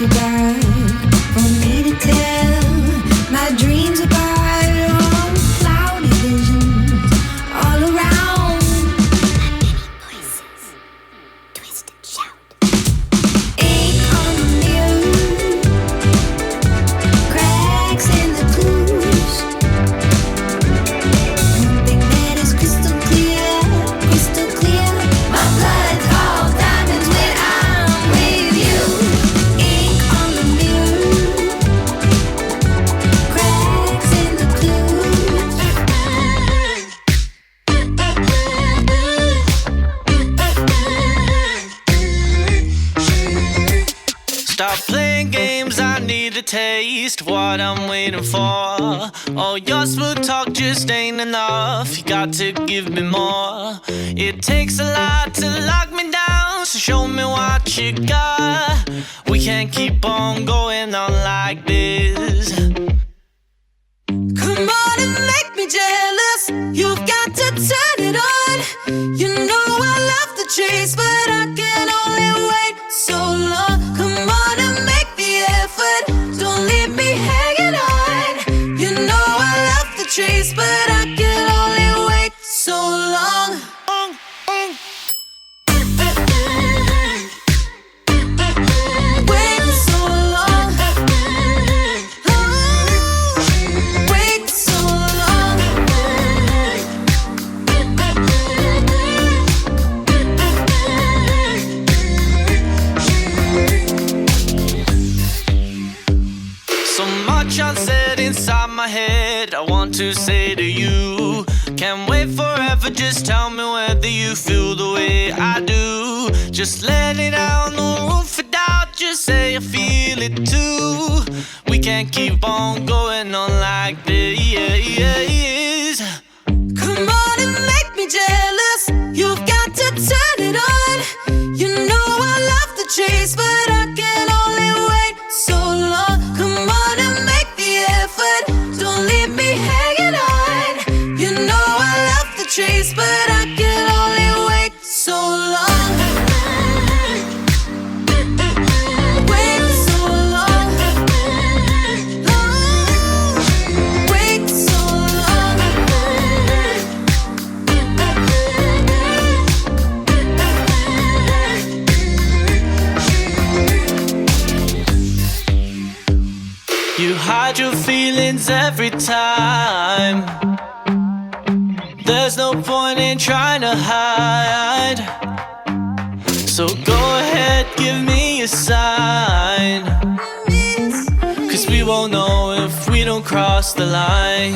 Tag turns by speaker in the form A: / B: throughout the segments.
A: too dark for me to tell. My dreams are bright on cloudy visions all around. Voices, twist and shout. Ink on the mirror, cracks in the clues. One thing that is crystal clear, crystal clear. My blood's all diamonds when I'm with you. Ink on the mirror, cracks in the clues.
B: Stop playing games, I need a taste of what I'm waiting for. Oh, your smooth talk just ain't enough, you got to give me more. It takes a lot to lock me down, so show me what you got. We can't keep on going on like this.
A: Come on and make me jealous. You've got to turn it on. You know I love the chase, but I can only wait so long. Come on and make the effort. Don't leave me hanging on. You know I love the chase, but I can only wait so long. Wait so long. Wait so long.
B: So much unsaid inside my head, I want to say to you. Can't wait forever, just tell me whether you feel the way I do. Just let it out, no room for doubt, just say I feel it too. We can't keep on going on like this.
A: Come on and make me jealous. You've got to turn it on. You know I love the chase, but I can only wait so long. Come on and make the effort. Don't leave me hanging on. You know I love the chase, but I can only wait so long. Wait so long. Wait so long.
B: You hide your feelings every time. There's no point in trying to hide. So go ahead, give me a sign. 'Cause we won't know if we don't cross the line.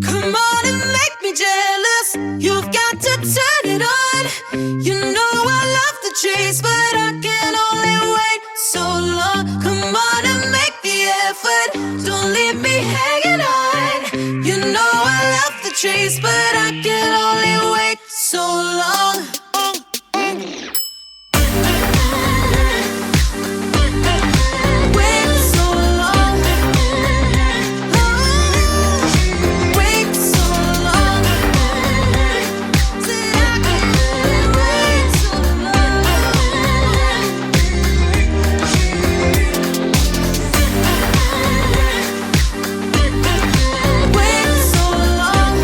A: Come on and make me jealous. You've got to turn it on. You know I love the chase, but I can only wait so long. Come on and make the effort. Don't leave me hanging on. You know I love the chase, but I can only wait so long. Wait so long. Wait so long. Said I can wait so long. Wait so long.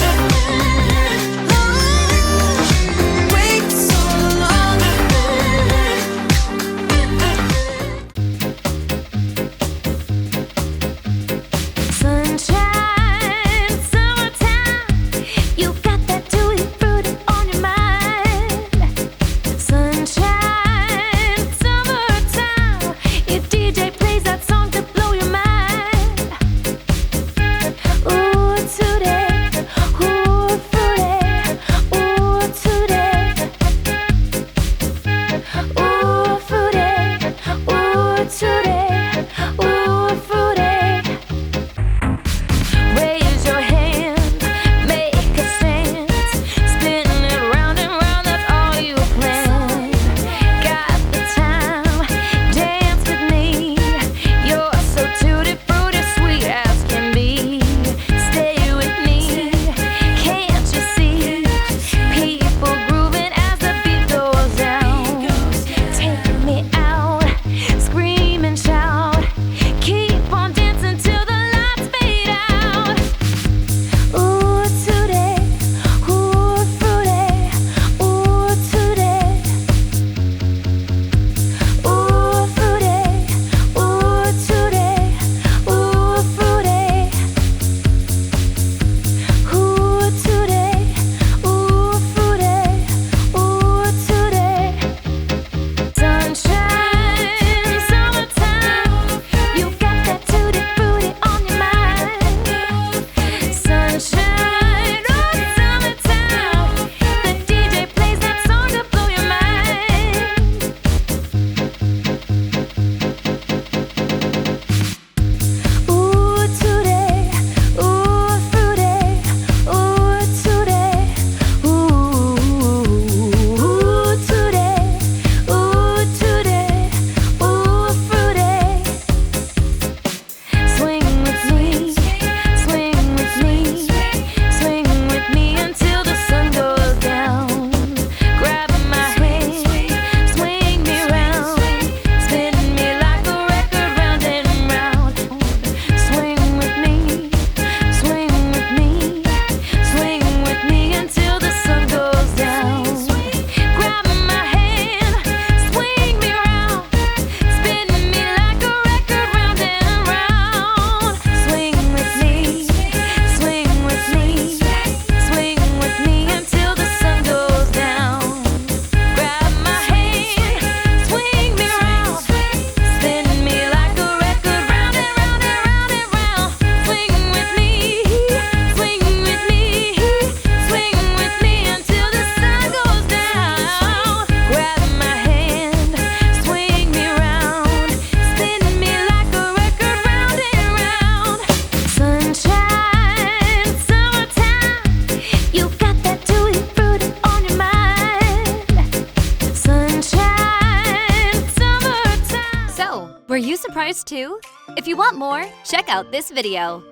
C: Were you surprised too? If you want more, check out this video.